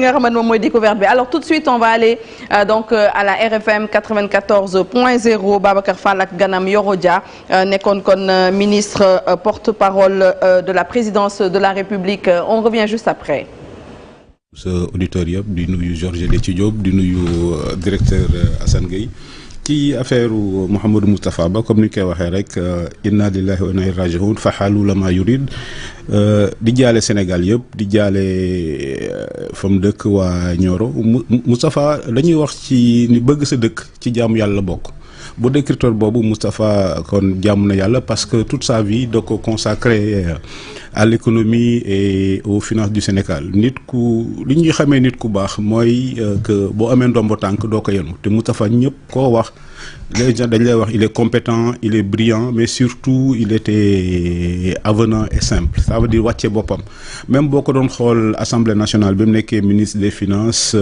nga xamante moom mooy découverte bi alors tout de suite on va aller donc à la RFM 94.0 Babacar Fall ak ganam Yoro Dia nekkoon kon ministre porte-parole de la présidence de la République on revient juste après. sa auditeur yëpp di nuyu Georges Déthié Diop di nuyu directeur Assane Gueye ci affaire Mouhamadou Moustapha Ba comme ni koy waxee rek inna lillahi wa inna ilayhi raji'un fa xaalu la ma yurid di jaale Sénégal yëpp di jaale fam dëkk waa Nioro Moustapha dañuy wax ci ni bëgg sa dëkk ci jaamu yàlla bokk bu décriteur boobu Moustapha kon jaamu na yàlla parce que toute sa vie da ko consacré à l'économie et aux finances du Sénégal nit ku li ñuy xamee nit ku baax mooy que boo amee ndombo tànk doo ko yenu te Moustapha ñëpp koo wax les gens dañ lay wax il est compétent il est brillant mais surtout il était avenant et simple ça veut dire wàcce boppam même boo ko doon xool assemblée nationale bi mu nekkee ministre des finances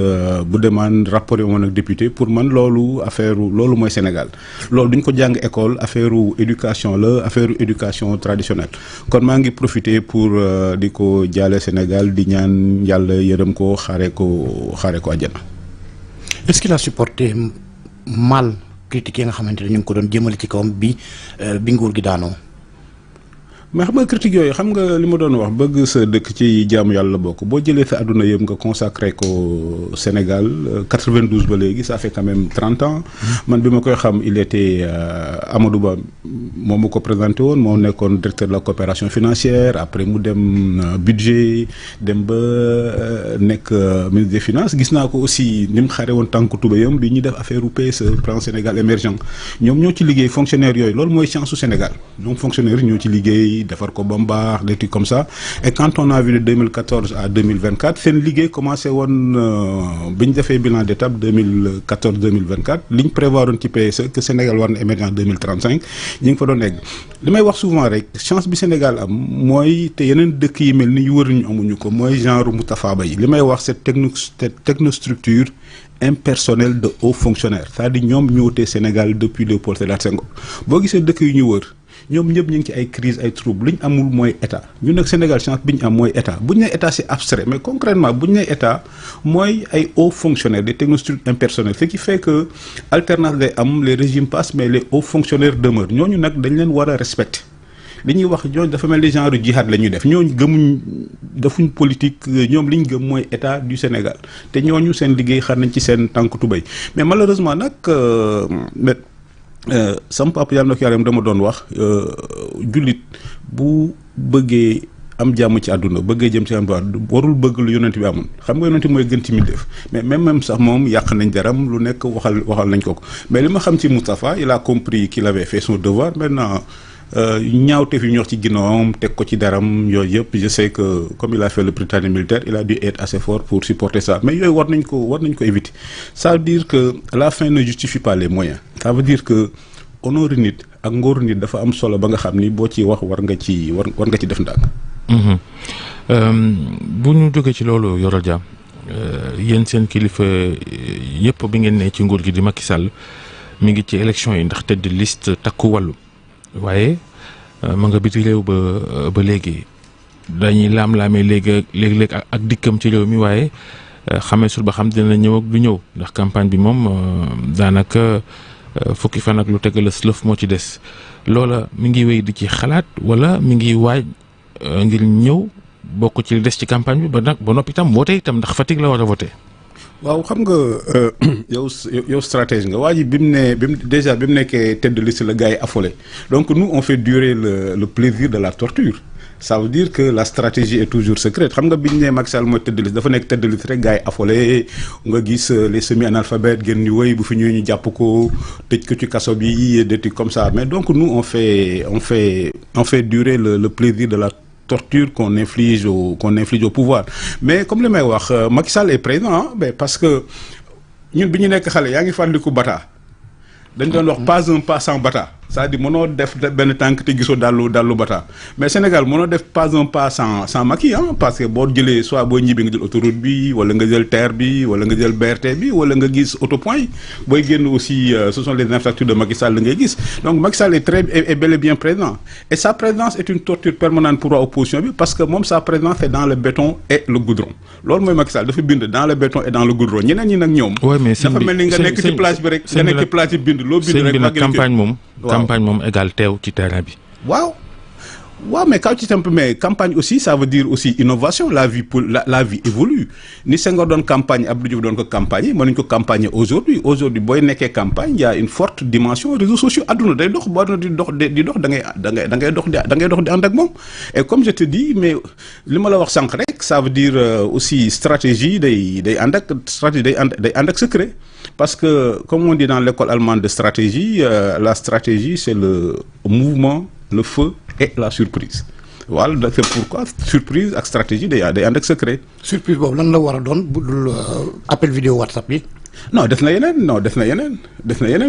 bu demande rapport woon ak député pour man loolu affaire loolu mooy Sénégal loolu duñ ko jàng école affaire éducation la affaire éducation traditionnelle kon maa ngi profiter pour di ko jaale Sénégal di ñaan yàlla yërëm ko xaare ko àjjana. Est-ce qu'il a supporté mal critique yi nga xamante ne ñu ngi ko doon jëmale ci kawam bi nguur gi daanoo. mais xam nga critique yooyu xam nga li ma doon wax bëgg sa dëkk ci jaamu yàlla bokk boo jëlee sa àdduna yëpp nga consacré ko Sénégal 92 ba léegi ça fait quand même 30 ans man bi ma koy xam il était Amadou Ba moom mu ko présenté woon moo nekkoon directeur de la coopération financière après mu dem budget dem ba nekk ministre des finances gis naa ko aussi ni mu xare woon tànku tubéyam bi ñuy def affaire u PSE plan Sénégal émergent ñoom ñoo ci liggéey fonctionnaire yooyu loolu mooy chance su Sénégal ñoom fonctionnaire ñoo ci liggéey defar ko ba mu baax des trucs comme ça et quand on a vu de 2014 à 2024 seen liggéey commencé woon bi ñu defee bilan d'étape 2014 2024 li ñu prévoir woon ci PSE que Sénégal war na émerger en 2035 ñu ngi fa doon egg li may wax souvent rek chance bi Sénégal am mooy te yeneen dëkk yi mel ni yu wër ñu amuñu ko mooy genre Moustapha Ba yi li may wax cette technostructure impersonnelle de hauts fonctionnaires c'est-à-dire ñoom ñoo tee Sénégal depuis Léopold Sédar Senghor boo gisee dëkk yu ñu wër ñoom ñëpp ñu ngi ci ay crise ay trouble li ñu amul mooy état ñun nag Sénégal chance bi ñu am mooy état bu ñu nee état c'est abstrait mais concrètement bu ñu nee état mooy ay hauts fonctionnaires des technostructures impersonnelles ce qui fait que alternance day am les régimes passent mais les hauts fonctionnaires demeurent ñooñu nag dañ leen war a respecter li ñuy wax ñooñu dafa mel ni genre jihad la ñuy def ñooñu gëmuñ defuñ politique ñoom li ñu gëm mooy état du Sénégal te ñooñu seen liggéey xar nañ ci seen tànk tubéy mais malheureusement nag sama papa yàlla na ko yaram dama doon wax jullit bu bëggee am jàmm ci àdduna bëggee jëm ci am warul bëgg lu yonent bi amoon xam nga yonent mooy gën ci mbindeef mais même sax moom yàq nañ deram lu nekk waxal nañ ko mais li ma xam ci Moustapha il a compris qu'il avait fait son devoir maintenant ñaawteef yi ñu wax ci ginnaawam teg ko ci daram yooyu yëpp je sais que comme il a fait le Britannique militaire il a dû être assez fort pour supporter ça mais yooyu war nañ ko éviter ça veut dire que la fin ne justifie pas les moyens ça veut dire que honneur nit ak ngóoru nit dafa am solo ba nga xam ni boo ci wax war nga ci def ndànk. bu ñu jógee ci loolu Yoro Dia yéen seen kilifa yëpp bi ngeen ne ci nguur gi di Macky Sall mi ngi ci élection yi ndax tête de liste takku wàllu waaye ma nga biti réew ba léegi dañuy laam-laamee léeg-léeg ak dikkam ci réew mi waaye xamee sul ba xam dina ñëw ak du ñëw ndax campagne bi moom daanaka fukki fan ak lu tegal lëf moo ci des loola mi ngi wéy di ci xalaat wala mi ngi waaj ngir ñëw bokk ci li des ci campagne bi ba noppi itam voté itam ndax Fatick la war a voté. waaw xam nga yow stratège nga waa ji bi mu nekkee tête de liste la gars yi affolé donc nous on fait durer le plaisir de la torture ça veut dire que la stratégie est toujours secrète xam nga bi ñu nee Macky Sall mooy tête de liste dafa nekk tête de liste rek gars yi affolé nga gis les semi-analphabètes gën ñu wéy bu fi ñëwee ñu jàpp ko tëj ko ci kaso bi des trucs comme ça mais donc nous on fait durer le plaisir de la torture qu'on inflige au pouvoir mais comme li may wax Macky Sall est présent mais parce que ñun bi ñu nekk xale yaa ngi fàttaliku Bata dañ doon wax pas un pas sans Bata c'est-à-dire mënoo def benn tànk te gisoo dallu bata mais Sénégal mënoo def pas un pas sans Macky parce que boo jëlee soit boo ñibbi nga jël autoroute bi wala nga jël terre bi wala nga jël BRT bi wala nga gis autopoint yi booy génn aussi ce sont les infrastructures de Macky Sall la ngay gis donc Macky Sall est bel et bien présent et sa présence est une torture permanente pour waa opposition bi parce que moom sa présence est dans le béton et le goudron loolu mooy Macky Sall dafa bind dans le béton et dans le goudron ñeneen ñi nag ñoom dafa mel ni nga nekk ci plage bi rek nga nekk ci plage bi bind loo bind rek campagne moom égal teew ci terrain bi. waaw mais kaw ci temp mais campagne aussi ça veut dire aussi innovation la vie évolue ni Senghor doon campagne Abdou Diouf doon ko campagne mën nañu ko campagne aujourd'hui booy nekkee campagne il y a une forte dimension réseaux sociaux adduna day dox boo di dox da ngay dox di ànd ak moom et comme je te dis mais li ma la wax sànq rek ça veut dire aussi stratégie day ànd ak secret parce que comme on dit dans l'école allemande de stratégie la stratégie c'est le mouvement le feu et la surprise voilà c'est pourquoi surprise ak stratégie day ànd ak secret. surprise boobu lan la war a doon bu dul appel vidéo WhatsApp yi. non def na yeneen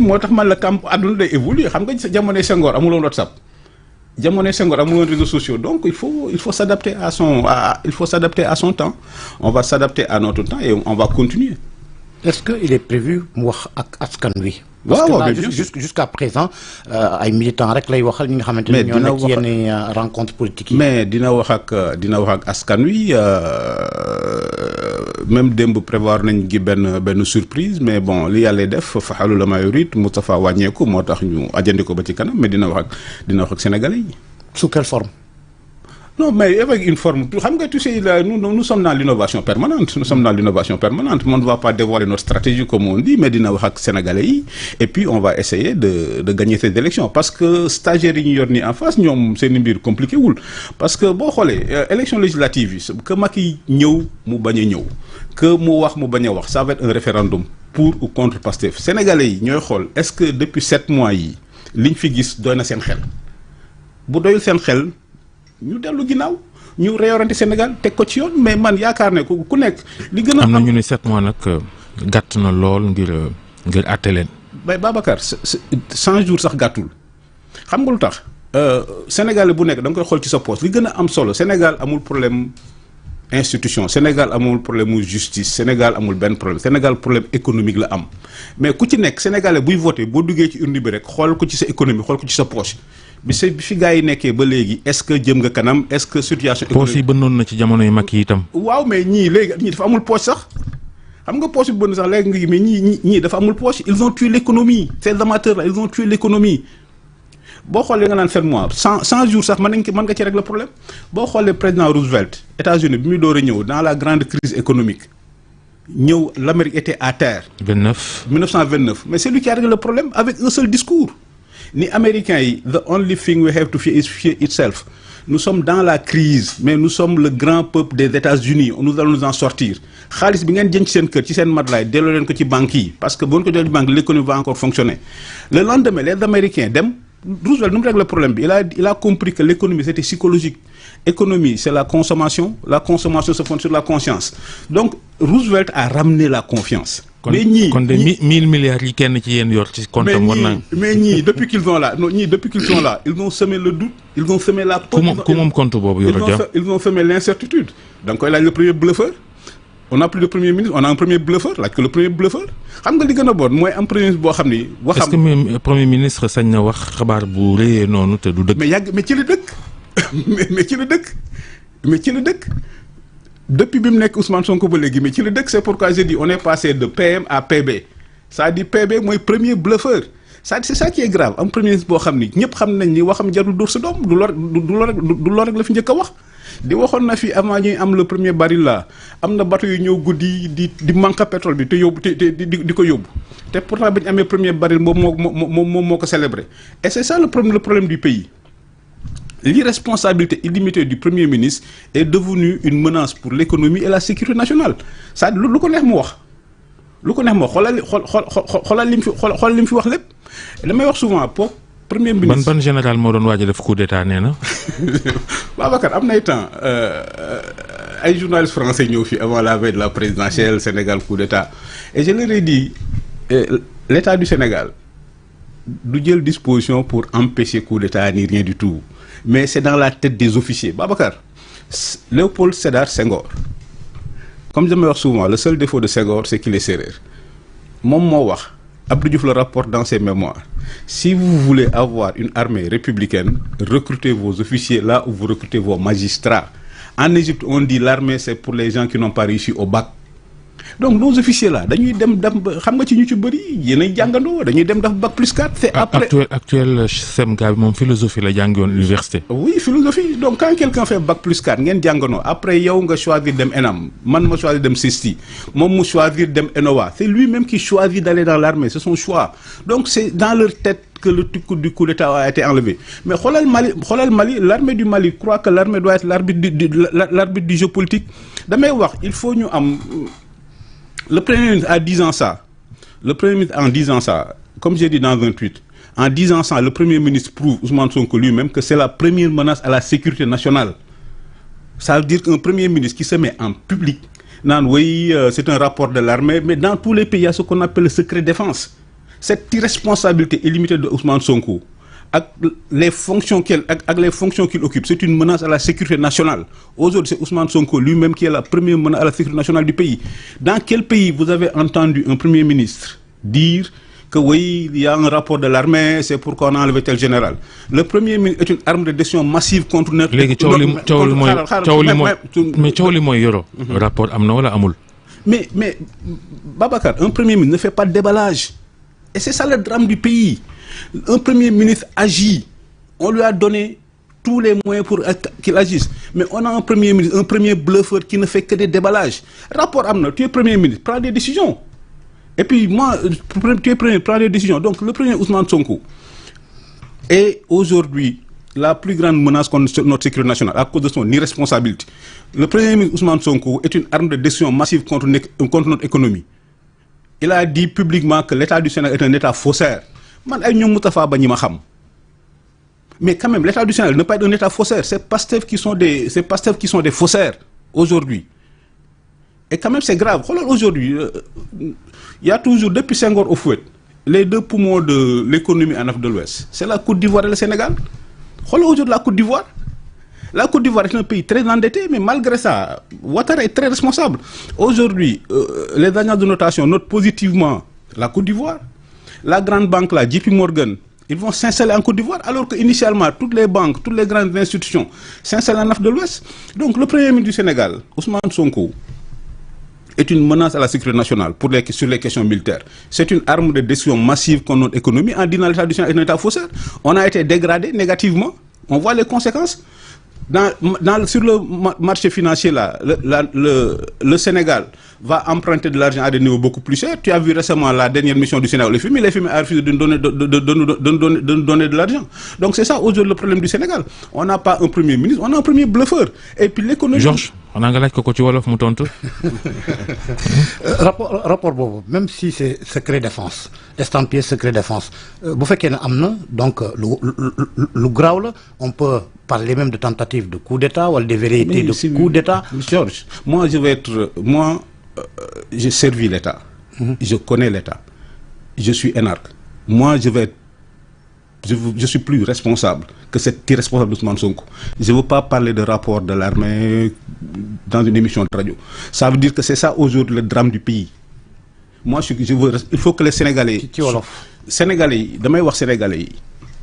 moo tax man la àdduna day évoluer xam nga jamonoy Senghor amuloon WhatsApp jamonoy Senghor amuloon réseaux sociaux donc il faut s'adapter à son temps on va s'adapter à notre temps et on va continuer. Est-ce que il est prévu mu wax ak askan wi. waaw parce que là jusqu'à présent ay militants rek lay waxal ñi nga xamante ne ñoo nekk ci yenn rencontre politique yi. mais dina wax ak askan wi même démb prévoir nañ gi benn surprise mais bon li yàlla def faxalu la mayorit Moustapha wàññeeku moo tax ñu ajandi ko ba ci kanam mais dina wax ak sénégalais yi. Sous quelle forme? Non, mais avec une forme. Tu sais, nous sommes dans l'innovation permanente. On ne va pas dévoiler notre stratégie comme on dit, mais dina wax ak sénégalais et puis on va essayer de gagner ces élections parce que stagiaires yi ñu yor ni en face ñoom seen mbir compliqué wul parce que boo xoolee élection législative yi que Macky ñëw mu bañ a ñëw que mu wax mu bañ a wax ça va être un référendum pour ou contre Pastef sénégalais yi ñooy xool est-ce que depuis 7 mois yi liñ fi gis doy na seen xel bu doyul seen xel. ñu dellu ginnaaw ñu réorienter Sénégal teg ko ci yoon mais man yaakaar ne ku nekk li gën a am na ñu ne 7 mois nag gàtt na lool ngir àtte leen. bay Babacar 100 jours sax gàttul xam nga lu tax Sénégal bu nekk da nga koy xool ci sa poste li gën a am solo Sénégal amul problème institution Sénégal amul problème mu justice Sénégal amul benn problème Sénégal problème économique la am mais ku ci nekk Sénégalais buy voté boo duggee ci urne bi rek xool ko ci sa économie xool ko ci sa poche. bi fi gars yi nekkee ba léegi est-ce que jëm nga kanam est-ce que situation économique poche yi bënnoon na ci jamono yu mag yi itam. waaw mais ñii dafa amul poche sax xam nga poche bi bënn sax léegi nga mais ñii dafa amul poche ils ont tué l'économie ces amateurs là ils ont tué l'économie boo xoolee nga naan 7 mois 100 jours sax mën nga ci régler problème boo xoolee président Roosevelt États-Unis bi muy door a ñëw dans la grande crise économique ñëw l'Amérique était à terre. 1929 mais c'est lui qui a réglé le problème avec un seul discours. Ni américains yi the only thing we have to fear is fear itself nous sommes dans la crise mais nous sommes le grand peuple des États-Unis nous allons nous en sortir xaalis bi ngeen jënd ci seen kër ci seen matlaay delloo leen ko ci banques yi parce que bu ñu ko delloo ci banque l'économie va encore fonctionner le lendemain les Américains dem Roosevelt nu mu règle le problème bi il a compris que l'économie c'était psychologique économie c'est la consommation se fonde sur la conscience donc Roosevelt a ramené la confiance. mais ñii kon de 1000 milliards yi kenn ci yéen yor ci compte am war naa. mais ñii depuis qu'ils sont là ils ont semé le doute ils ont semé la peur. ku moom compte boobu yor ils ont semé l'incertitude da nga koy laaj le premier bluffeur on n'a plus de premier ministre on a un premier bluffeur laaj ko le premier bluffeur xam nga li gën a bon mooy am premier ministre boo xam ni. est-ce que même premier ministre sañ na wax xabaar bu rëyee noonu te du dëgg. mais ci la dëkk mais ci la dëkk. Depuis bi mu nekk Ousmane Sonko ba léegi mais ci la dëkk c'est pourquoi j'ai dit on est passé de PM à PB c'est-à-dire PB mooy premier bluffeur c'est ça qui est grave am premier ministre boo xam ni ñëpp xam nañ ni waxam jarul dóor sa doom du lor rek la fi njëkk a wax di waxoon na fi avant ñuy am le premier baril là am na bateau yu ñëw guddi di manque pétrole bi te yóbbu te di ko yóbbu te pourtant bi ñu amee premier baril moom moo ko célébré et c'est ça le problème du pays. L'irresponsabilité illimitée du Premier ministre est devenue une menace pour l'économie et la sécurité nationale ça lu ko neex mu wax xoolal li mu fi wax lépp damay wax souvent pour Premier ministre. ban général moo doon waaj a def coup d'état nee na. Babacar am nay temps ay journalistes français ñëw fi avant la veille de la présidentielle Sénégal coup d'état et je leur ai dit l'état du Sénégal du jël disposition pour empêcher coup d'état ni rien du tout mais c'est dans la tête des officiers. Babacar, Léopold Sédar Senghor, comme je me dis souvent, le seul défaut de Senghor c'est qu'il est sérère. Moom moo wax, Abdou Diouf le rapporte dans ses mémoires, si vous voulez avoir une armée républicaine, recrutez vos officiers là où vous recrutez vos magistrats. En Égypte, on dit l'armée c'est pour les gens qui n'ont pas réussi au bac. Donc nos officiers là dañuy dem xam nga ci ñu ci bëri yéenay jàngandoo dañuy dem def bac plus 4. c'est après actuel CEMGA bi moom philosophie la jàngoon université. Oui, philosophie. Donc quand quelqu'un fait bac plus 4 ngeen jàngandoo après yow nga choisir dem ENAM man ma choisir dem CESTI moom mu choisir dem ENOA, c'est lui-même qui choisit d'aller dans l'armée, c'est son choix. Donc c'est dans leur tête que le coup d'état a été enlevé. Mais xoolal Mali, l'armée du Mali croit que l'armée doit être l'arbitre du jeu politique. Damay wax il faut ñu am. Le Premier ministre en disant ça, comme j'ai dit dans un tweet, en disant ça, le Premier ministre prouve, Ousmane Sonko lui-même, que c'est la première menace à la sécurité nationale. Ça veut dire qu'un Premier ministre qui se met en public, oui, c'est un rapport de l'armée, mais dans tous les pays, il y a ce qu'on appelle le secret défense. Cette irresponsabilité illimitée de Ousmane Sonko, avec les fonctions qu'il occupe, c'est une menace à la sécurité nationale. Aujourd'hui, c'est Ousmane Sonko lui-même qui est la première menace à la sécurité nationale du pays. Dans quel pays vous avez entendu un Premier ministre dire que oui, il y a un rapport de l'armée, c'est pourquoi on a enlevé tel général? Le Premier ministre est une arme de décision massive contre notre... Mais Babacar, un Premier ministre ne fait pas de déballage. Et c'est ça le drame du pays. Un Premier ministre agit, on lui a donné tous les moyens pour qu'il agisse. Mais on a un Premier ministre, un premier bluffeur qui ne fait que des déballages. Rapport Amna, tu es Premier ministre, prends des décisions. Et puis moi, tu es Premier, prends des décisions. Donc le Premier Ousmane Sonko est aujourd'hui la plus grande menace contre notre sécurité nationale à cause de son irresponsabilité. Le Premier ministre Ousmane Sonko est une arme de décision massive contre notre économie. Il a dit publiquement que l'État du Sénégal est un État faussaire. Mais quand même, l'État du Sénégal ne peut pas être un État faussaire. C'est Pastef qui sont des faussaires aujourd'hui. Et quand même, c'est grave. Aujourd'hui, il y a toujours, depuis Senghor au fouet, les deux poumons de l'économie en Afrique de l'Ouest. C'est la Côte d'Ivoire et le Sénégal. Aujourd'hui, la Côte d'Ivoire. La Côte d'Ivoire est un pays très endetté, mais malgré ça, Ouattara est très responsable. Aujourd'hui, les agences de notation notent positivement la Côte d'Ivoire. La grande banque, la JP Morgan, ils vont s'installer en Côte d'Ivoire, alors qu'initialement, toutes les banques, toutes les grandes institutions s'installent en Afrique de l'Ouest. Donc, le Premier ministre du Sénégal, Ousmane Sonko, est une menace à la sécurité nationale sur les questions militaires. C'est une arme de destruction massive contre notre économie. En disant l'État du Sénégal est un État faussaire, on a été dégradé négativement. On voit les conséquences. Sur le marché financier, là, le Sénégal va emprunter de l'argent à des niveaux beaucoup plus chers. Tu as vu récemment la dernière mission du Sénégal, les FMI a refusé de nous donner de l'argent. Donc c'est ça aujourd'hui le problème du Sénégal. On n'a pas un Premier ministre, on a un premier bluffeur. Et puis l'économie... Georges, on a un gars qui Wolof Moutonto. Rapport Bobo, même si c'est secret défense, estampillé secret défense, vous faites qu'il y a donc le grave, on peut parler même de tentative de coup d'État ou des vérités de coup d'État. Georges, moi j'ai servi l'État. Je connais l'État. Je suis énarque. Moi, je suis plus responsable que cet irresponsable Ousmane Sonko. Je ne veux pas parler de rapport de l'armée dans une émission de radio. Ça veut dire que c'est ça aujourd'hui le drame du pays. Moi, il faut que les Sénégalais... Sénégalais,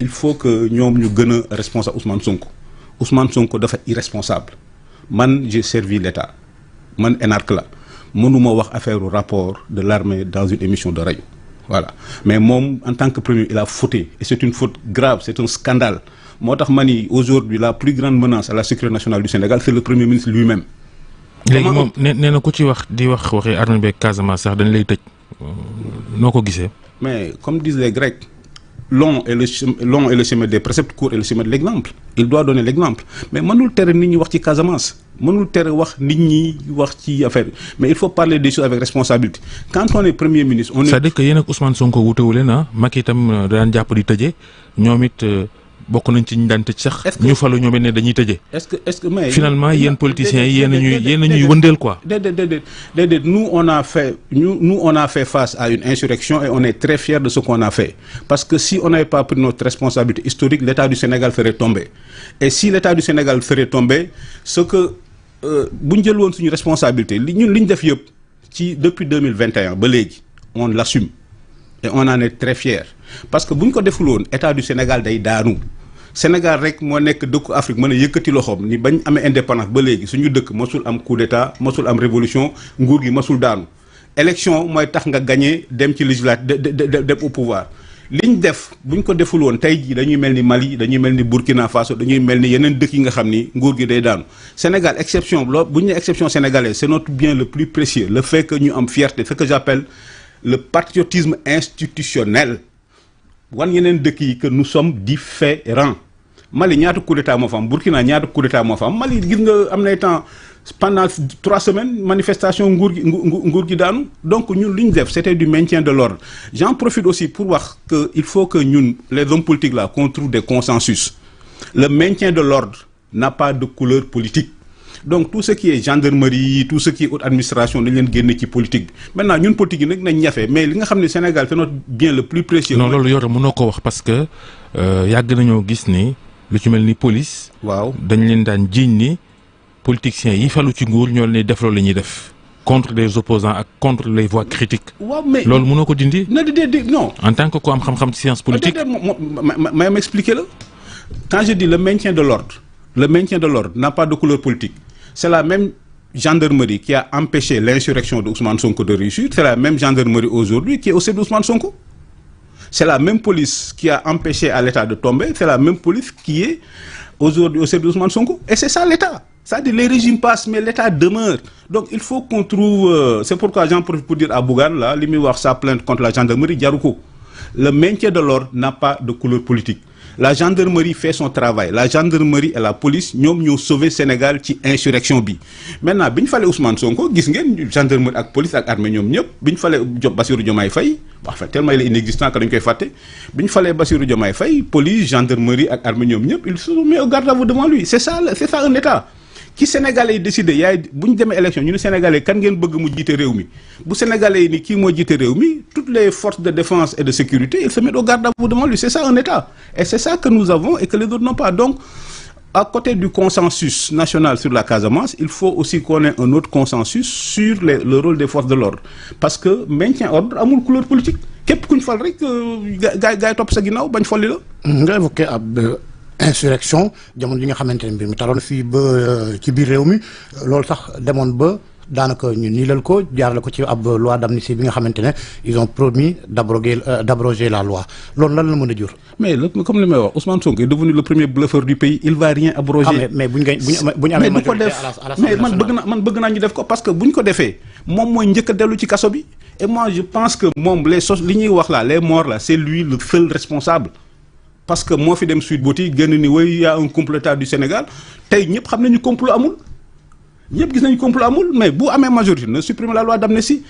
il faut que nous soyons responsables Ousmane Sonko. Ousmane Sonko doit être irresponsable. Man, j'ai servi l'État. Man, énarque là. Mënuma wax affaire au rapport de l'armée dans une émission de radio. Voilà. Mais moi, en tant que premier, il a fauté. Et c'est une faute grave, c'est un scandale. Moi, aujourd'hui, la plus grande menace à la sécurité nationale du Sénégal, c'est le Premier ministre lui-même. Mais comme disent les Grecs, long est le chemin des préceptes, court est le chemin de l'exemple. Il doit donner l'exemple. Mais manul tere nit ñi wax ci Casamance, manul tere wax nit ñi wax ci affaire. Mais il faut parler des choses avec responsabilité. Quand on est Premier ministre, on est... C'est-à-dire que yéen ak Ousmane Sonko wutewulen Macky tam daan japp di tëjee ñoom it bokk nañ ci ñu daan tëj sax. ñu falu ñoom ne dañuy tëjee. est-ce que mais finalement yéen politiciens yi yéen a ñuy wëndeel quoi. déedéet nous on a fait face à une insurrection et on est très fiers de ce qu'on a fait parce que si on n'avait pas pris notre responsabilité historique, l'État du Sénégal ferait tomber. Et si l'État du Sénégal ferait tomber, ce que bu ñu jël woon suñu responsabilité ñun li ñu def yëpp ci depuis 2021 ba léegi on l'assume et on en est très fiers parce que bu ñu ko deful woon État du Sénégal day daanu. Sénégal rek moo nekk dëkku Afrique mën a yëkkati loxoom ni bañ amee indépendance ba léegi suñu dëkk mosul am coup d'état mosul am révolution nguur gi mosul daanu élection mooy tax nga gagné dem ci législative dem au pouvoir li ñu def bu ñu ko deful woon tey jii dañuy mel ni Mali dañuy mel ni Burkina Faso dañuy mel ni yeneen dëkk yi nga xam ni nguur gi day daanu Sénégal exception loolu bu ñu nee exception sénégalaise c'est notre bien le plus précieux le fait que ñu am fierté ce que j'appelle le patriotisme institutionnel wan yeneen dëkk yi que nous sommes différents Mali ñaata coup d'état moo fa am Burkina ñaata coup d'état moo fa am Mali gis nga am nay temps pendant 3 semaines manifestation nguur gi daanu donc ñun li ñu def c'était du maintien de l'ordre j'en profite aussi pour wax que il faut que ñun les hommes politiques là qu'on trouve des consensus le maintien de l'ordre n'a pas de couleur politique donc tout ce qui est gendarmerie tout ce qui est haute administration dañ leen génne ci politique bi maintenant ñun politique yi nag nañ ñafe mais li nga xam ne Sénégal c'est notre bien le plus précieux. non loolu yore mënoo ko wax parce que yàgg nañoo gis ni lu ci mel ni police. waaw dañ leen daan jiiñ ni politiciens yi falu ci nguur ñoo leen def loolu la ñuy def contre les opposants ak contre les voix critiques. waaw mais loolu mënoo ko dindi. non. en tant que ko am xam-xam ci science politique. ma m'expliquer la quand je dis le maintien de l'ordre n'a pas de couleur politique. C'est la même gendarmerie qui a empêché l'insurrection de Ousmane Sonko de réussir. C'est la même gendarmerie aujourd'hui qui est au service d'Ousmane Sonko. C'est la même police qui a empêché à l'État de tomber. C'est la même police qui est aujourd'hui au service d'Ousmane Sonko. Et c'est ça l'État. C'est-à-dire les régimes passent, mais l'État demeure. Donc il faut qu'on trouve... c'est pourquoi j'en profite pour dire à Bougane, là, li muy wax sa plainte contre la gendarmerie, jaru ko. Le maintien de l'ordre n'a pas de couleur politique. La gendarmerie fait son travail la gendarmerie et la police ñoom ñoo sauvé Sénégal ci insurrection bi maintenant bi ñu falee Ousmane Sonko gis ngeen gendarmerie ak police ak armée ñoom ñëpp bi ñu falee Bassirou Diomaye Faye en fait tellement il est inexistant que dañu koy fàtte bi ñu falee Bassirou Diomaye Faye police gendarmerie ak armée ñoom ñëpp ils se mettent au garde à vous devant lui c'est ça un état ki Sénégalais yi décidé yaay bu ñu demee élection ñu ne Sénégalais kan ngeen bëgg mu jiite réew mi bu Sénégalais yi ni kii moo jiite réew mi toutes les forces de défense et de sécurité ils se mettent au garde à vous devant lui c'est ça un état et c'est ça que nous avons et que les autres n'ont pas donc à côté du consensus national sur la Casamance il faut aussi qu'on ait un autre consensus sur le rôle des forces de l'ordre parce que maintien ordre amul couleur politique képp ku ñu fal rek gaay topp sa ginnaaw bañ folli la nga évoqué ab insurrection jamono yi nga xamante ne mbir mi taroon fii ba ci biir réew mi loolu sax demoon ba daanaka ñu niilal ko jaarale ko ci ab loi d'amnistie bi nga xamante ne ils ont promis d'abroger la loi loolu lan la mën a jur. mais comme li may wax Ousmane Sonko est devenu le premier bluffeur du pays il va rien abroger. mais bu ñu amee majorité à l'Assemblée nationale mais man bëgg naa ñu def ko parce que bu ñu ko defee moom mooy njëkk a dellu ci kaso bi et moi je pense que moom li ñuy wax là les morts là c'est lui le seul responsable. parce que moo fi dem Sweet Beauty génn ni way y a un complot du Sénégal tey ñëpp xam nañu complot amul ñëpp gis nañu complot amul mais bu amee majorité na supprimer la loi d'amnistie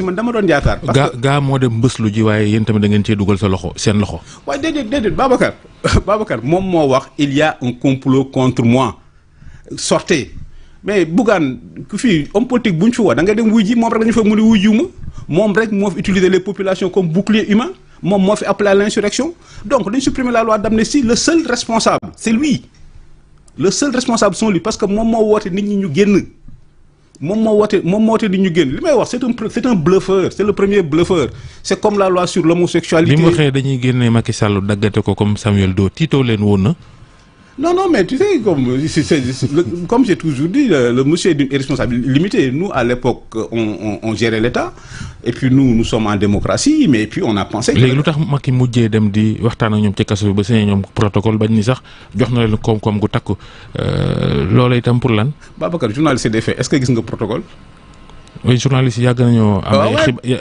man dama doon yaakaar. parce que gaa moo dem mbëslu ji waaye yéen tamit da ngeen cee dugal seen loxo. waaye déedéet Babacar moom moo wax il y a un complot contre moi sortez mais Bougane ku fii homme politique bu ñu fi woo da nga dem wuy ji moom rek dañu fa mën a wuy jiw ma moom rek moo fi utiliser les populations comme bouclier humain. moom moo fi appelé à l'insurrection donc dañu supprimer la loi d'amnistie le seul responsable c'est lui le seul responsable sont lui parce que moom moo woote nit ñi ñu génn moom moo woote nit ñu génn li may wax c'est un bluffeur c'est le premier bluffeur c'est comme la loi sur l'homosexualité. bi mu waxee dañuy génne Macky Sall daggate ko comme Samuel Doe tiitoo leen woon na. Non, mais tu sais, comme j'ai toujours dit, le monsieur est d'une irresponsabilité limitée. Nous, à l'époque, on gérait l'État, et puis nous sommes en démocratie, mais puis on a pensé... léegi lu tax Macky mujjee dem di waxtaan ak ñoom ci kaso bi ba signé ñoom protocole bañ ni sax jox na leen koom-koom gu takku loola itam pour lan. Babacar journaliste des faits est-ce que gis nga protocole. oui journaliste yàgg nañoo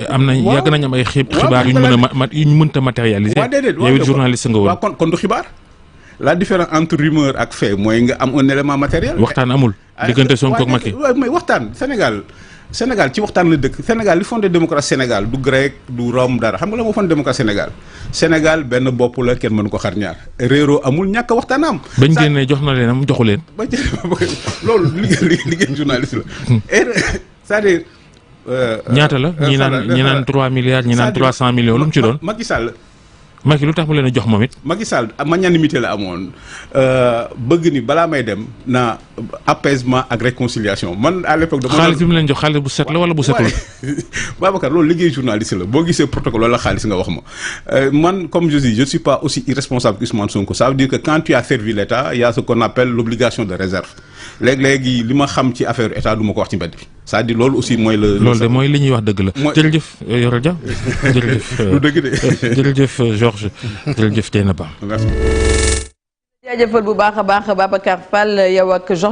am ay xibaar yu ñu mënta matérialiser. waaw déedéet yow journaliste nga woon. waaw kon du xibaar. la différence entre rumeur ak fait mooy nga am un élément matériel. waxtaan amul. diggante Sonko ak Macky. mais waxtaan Sénégal Sénégal ci waxtaan la dëkk Sénégal li fondé démocratie Sénégal du grec du Rome dara xam nga la moo fondé démocratie Sénégal Sénégal benn bopp la kenn mënu ko xar ñaar réeroo amul ñàkk a waxtaan am. bañ génnee jox na leen am joxu leen. ba loolu liggéey journaliste la. c'est-à-dire. ñaata la ñi naan 3 milliards ñi naan 300 millions lu mu ci doon. Macky Sall. Macky lu tax mu leen a jox moom it. Macky Sall magnanimité la amoon bëgg ni balaa may dem na apaisement ak réconciliation man à l'époque. xaalis bi mu leen jox xaalis bu set la wala bu setul. Babacar loolu liggéey journaliste la boo gisee protocole wala xaalis nga wax ma man comme je dis je suis pas aussi irresponsable que Ousmane Sonko ça veut dire que quand tu as servi l'État il y a ce qu'on appelle l'obligation de réserve léegi li ma xam ci affaire état du ma ko wax ci mbedd bi c'est-à-dire loolu aussi mooy la. loolu de mooy li ñuy wax dëgg la. jërëjëf Yoro Dia. jërëjëf lu dëgg de. jërëjëf Georges jërëjëf Dieynaba. Merci. jaajëfal bu baax a baax Babacar Fall yow ak Georges